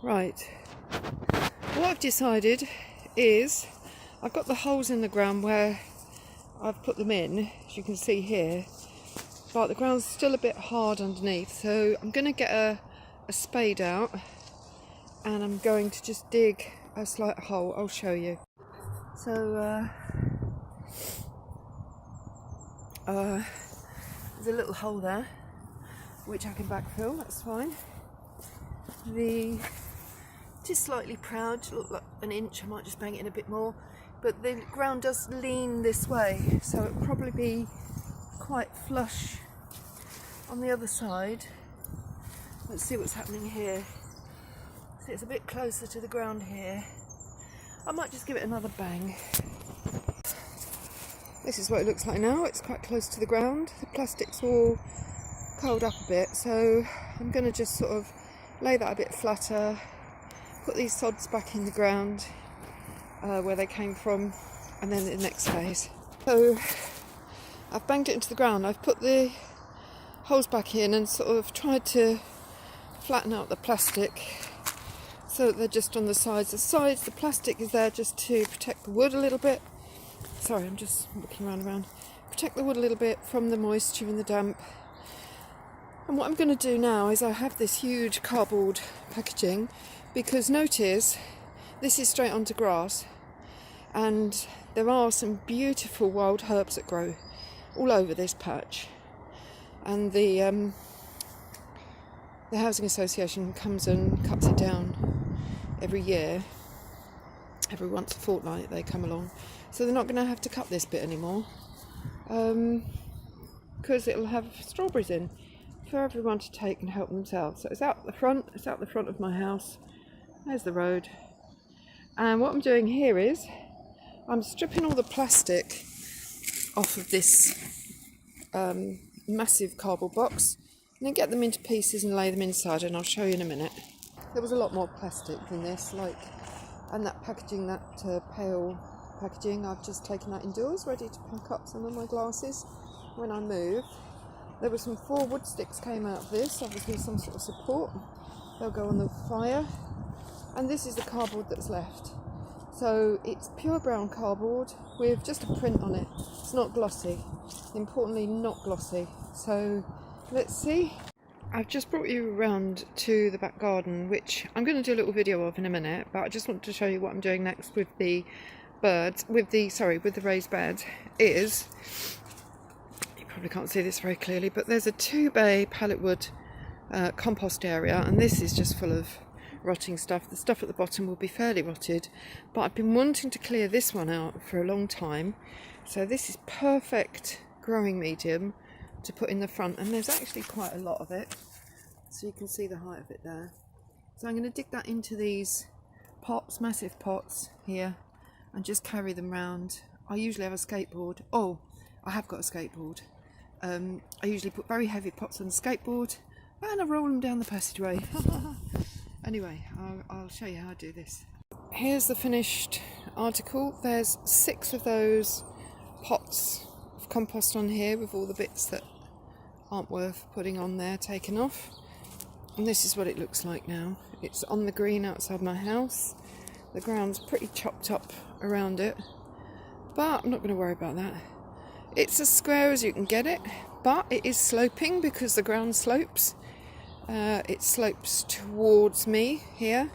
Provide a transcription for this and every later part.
Right, what I've decided is I've got the holes in the ground where I've put them in, as you can see here, but the ground's still a bit hard underneath, so I'm going to get a spade out and I'm going to just dig a slight hole. I'll show you. So there's a little hole there which I can backfill, that's fine. Just slightly proud, to look like an inch, I might just bang it in a bit more, but the ground does lean this way, so it'll probably be quite flush on the other side. Let's see what's happening here. See, it's a bit closer to the ground here. I might just give it another bang. This is what it looks like now. It's quite close to the ground. The plastic's all curled up a bit, so I'm going to just sort of lay that a bit flatter, put these sods back in the ground where they came from, and then the next phase. So I've banged it into the ground. I've put the holes back in and sort of tried to flatten out the plastic so that they're just on the sides. The plastic is there just to protect the wood a little bit. Sorry, I'm just looking around. Protect the wood a little bit from the moisture and the damp. And what I'm going to do now is I have this huge cardboard packaging, because notice this is straight onto grass and there are some beautiful wild herbs that grow all over this patch, and the housing association comes and cuts it down every year. Every once a fortnight they come along, so they're not going to have to cut this bit anymore, because it'll have strawberries in for everyone to take and help themselves. So it's out the front of my house. There's the road, and what I'm doing here is I'm stripping all the plastic off of this massive cardboard box, and then get them into pieces and lay them inside, and I'll show you in a minute. There was a lot more plastic than this, and that packaging, that pale packaging, I've just taken that indoors, ready to pack up some of my glasses when I move. There were some 4 wood sticks came out of this, obviously some sort of support. They'll go on the fire. And this is the cardboard that's left. So it's pure brown cardboard with just a print on it. It's not glossy. Importantly, not glossy. So let's see. I've just brought you around to the back garden, which I'm going to do a little video of in a minute, but I just want to show you what I'm doing next with the birds, with the raised beds. Probably can't see this very clearly, but there's a 2-bay pallet wood compost area, and this is just full of rotting stuff. The stuff at the bottom will be fairly rotted, but I've been wanting to clear this one out for a long time, so this is perfect growing medium to put in the front, and there's actually quite a lot of it, so you can see the height of it there. So I'm going to dig that into these pots, massive pots here, and just carry them round. I usually have a skateboard. Oh, I have got a skateboard. I usually put very heavy pots on the skateboard and I roll them down the passageway. Anyway, I'll show you how I do this. Here's the finished article. There's 6 of those pots of compost on here with all the bits that aren't worth putting on there taken off. And this is what it looks like now. It's on the green outside my house. The ground's pretty chopped up around it, but I'm not going to worry about that. It's as square as you can get it, but it is sloping because the ground slopes. It slopes towards me here,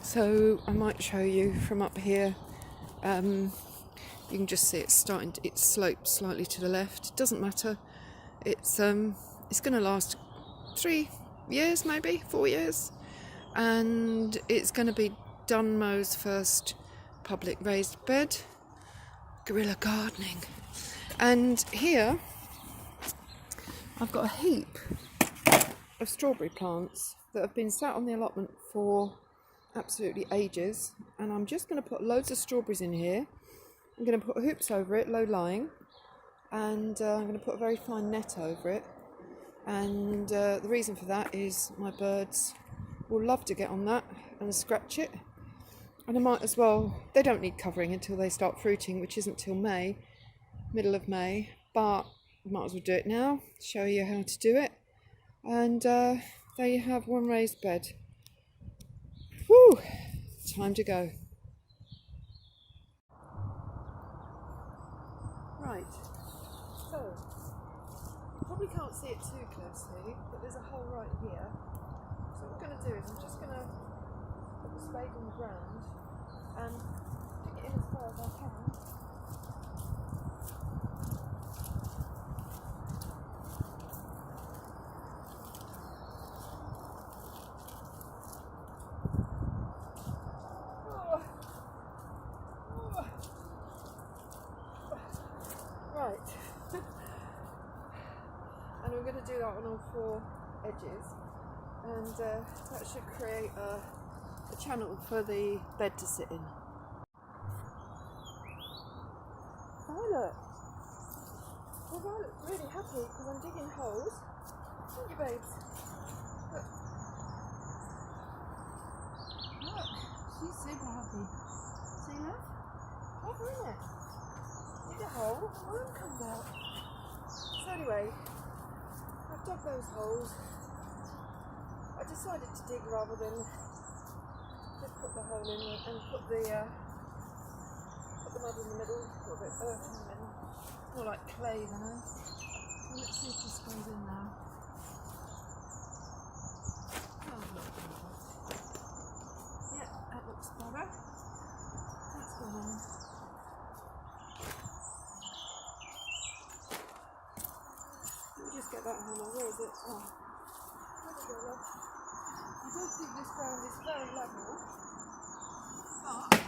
so I might show you from up here. You can just see it slopes slightly to the left. It doesn't matter. It's going to last 3 years, maybe 4 years, and it's going to be Dunmo's first public raised bed. Guerrilla gardening. And here I've got a heap of strawberry plants that have been sat on the allotment for absolutely ages, and I'm just going to put loads of strawberries in here. I'm going to put hoops over it, low lying, and I'm going to put a very fine net over it, and the reason for that is my birds will love to get on that and scratch it, and I might as well, they don't need covering until they start fruiting, which isn't till May, middle of May, but I might as well do it now, show you how to do it. And there you have one raised bed. Woo! Time to go. Right, so you probably can't see it too closely, but there's a hole right here. So what I'm going to do is I'm just going to put the spade on the ground and dig it in as far as I can. Right, and we're going to do that on all four edges, and that should create a channel for the bed to sit in. Violet! Well, Violet's really happy because I'm digging holes, aren't you, babes? Look. Look, she's super happy. See her? Clever, isn't it? Dig a hole, and worm comes out. So anyway, I've dug those holes. I decided to dig rather than just put the hole in and put the mud in the middle, a little bit of earth in the middle. More like clay than earth. So let's see if this goes in now. Oh, look. Yeah, that looks better. That's gone in. Just get that hammer. Where is it? Oh, there we go, love. I don't think this ground is very level, but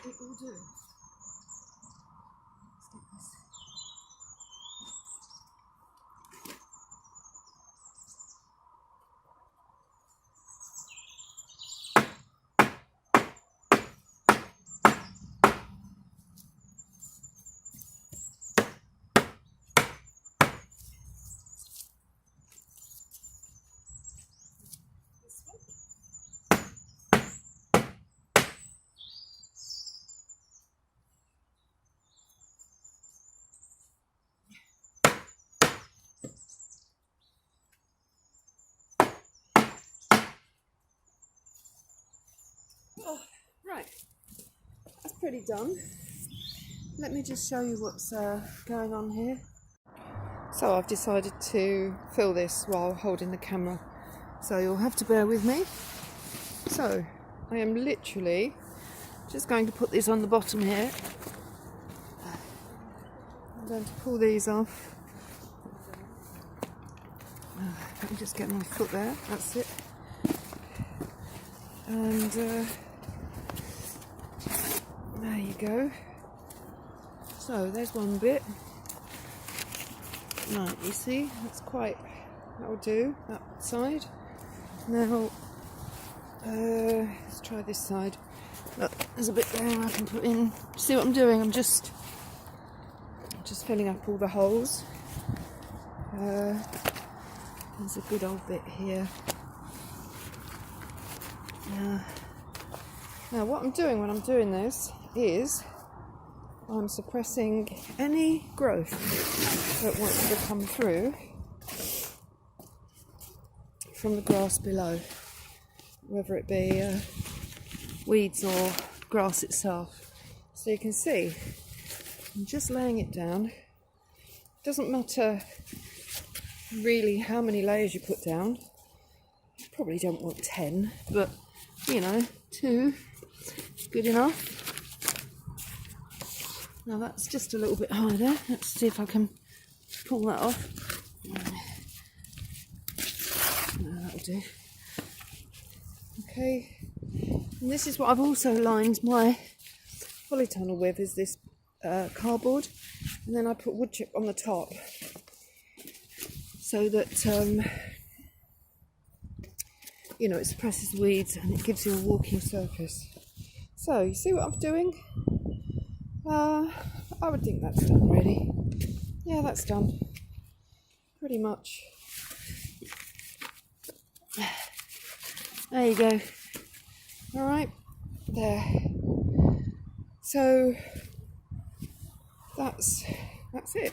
it will do. Let's get this. Oh, right, that's pretty done. Let me just show you what's going on here. So I've decided to fill this while holding the camera, so you'll have to bear with me. So I am literally just going to put these on the bottom here. I'm going to pull these off. Let me just get my foot there, that's it. And there you go. So there's one bit. Right, you see, that'll do, that side. Now, let's try this side. Look, there's a bit there I can put in. See what I'm doing? I'm just filling up all the holes. There's a good old bit here. Now what I'm doing when I'm doing this is I'm suppressing any growth that wants to come through from the grass below, whether it be weeds or grass itself. So you can see I'm just laying it down. Doesn't matter really how many layers you put down. You probably don't want 10, but you know, 2 is good enough. Now that's just a little bit high there. Let's see if I can pull that off. No, that'll do. Okay, and this is what I've also lined my polytunnel with, is this cardboard, and then I put wood chip on the top so that you know, it suppresses weeds and it gives you a walking surface. So you see what I'm doing? I would think that's done really. Yeah, that's done. Pretty much. There you go. Alright, there. So that's it.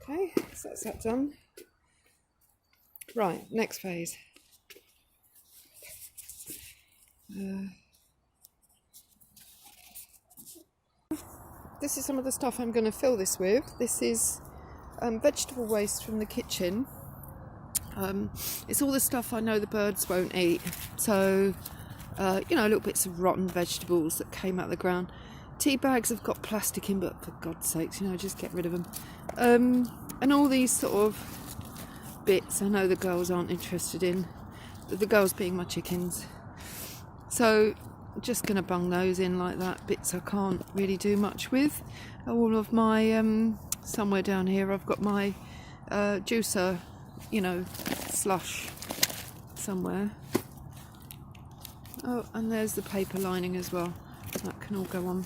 Okay, so that's that done. Right, next phase. This is some of the stuff I'm going to fill this with. This is vegetable waste from the kitchen. It's all the stuff I know the birds won't eat. So, you know, little bits of rotten vegetables that came out of the ground. Tea bags have got plastic in, but for God's sakes, you know, just get rid of them. And all these sort of bits I know the girls aren't interested in. The girls being my chickens. So, just going to bung those in like that. Bits I can't really do much with. All of my, somewhere down here I've got my juicer, you know, slush somewhere. Oh, and there's the paper lining as well. That can all go on.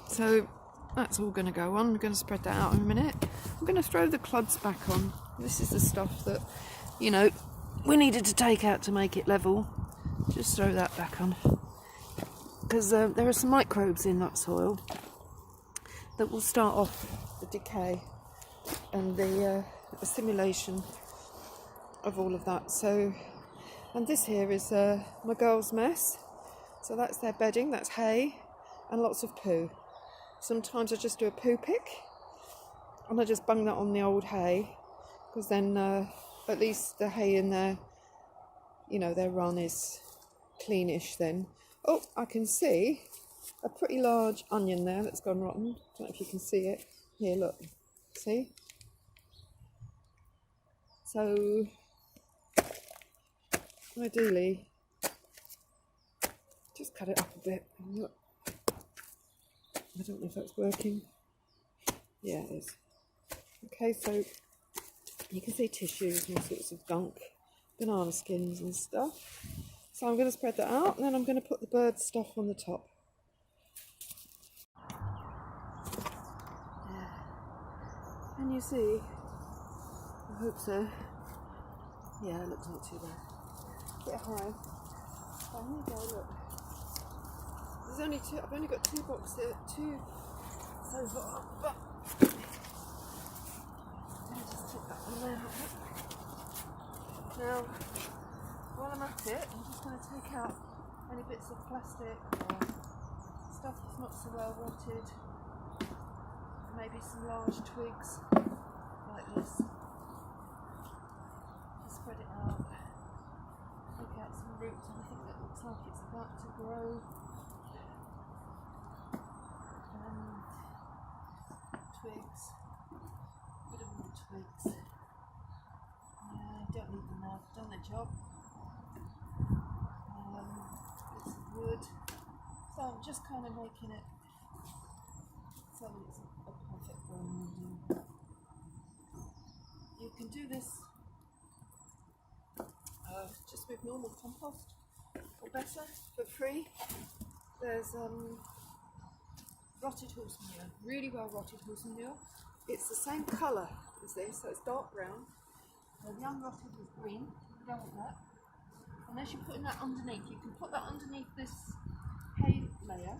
So that's all going to go on. I'm going to spread that out in a minute. I'm going to throw the clods back on. This is the stuff that, you know, we needed to take out to make it level. Just throw that back on. Because there are some microbes in that soil that will start off the decay and the assimilation of all of that. So, and this here is my girls' mess. So that's their bedding, that's hay and lots of poo. Sometimes I just do a poo pick and I just bung that on the old hay, because then at least the hay in there, you know, their run is cleanish then. Oh, I can see a pretty large onion there that's gone rotten. Don't know if you can see it. Here, look. See? So, ideally, just cut it up a bit. Look. I don't know if that's working. Yeah, it is. Okay, so you can see tissues and all sorts of gunk, banana skins and stuff. So I'm going to spread that out, and then I'm going to put the bird stuff on the top. Can you see? I hope so. Yeah, it looks not too bad. Bit high. So here you go, look. There's only two, I've only got two boxes, two so far, but let me just take that one there. Now, while I'm at it, I'm just going to take out any bits of plastic or stuff that's not so well rotted. Maybe some large twigs like this. Just spread it out. Take out some roots, anything that looks like it's about to grow. Twigs. Bit of more twigs. Don't need them now, I've done the job. Bits of wood. So I'm just kind of making it so that it's a perfect growing medium. You can do this just with normal compost, or better, for free. There's rotted horse manure, really well rotted horse manure. It's the same colour as this, so it's dark brown. The unrotted is green, you don't want that. And as you're putting that underneath, you can put that underneath this hay layer,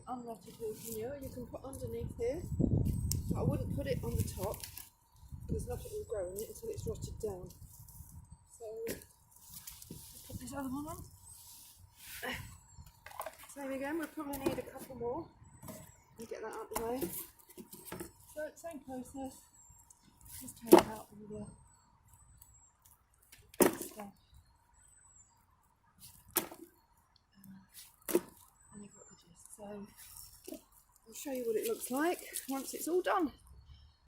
unrotted horse manure, you can put underneath here. But I wouldn't put it on the top, because nothing will grow in it until it's rotted down. So, I'll put this other one on. Same again, we'll probably need a couple more and get that out of the way. So, same process, just take out all the stuff. And you've got the gist. So, I'll show you what it looks like once it's all done.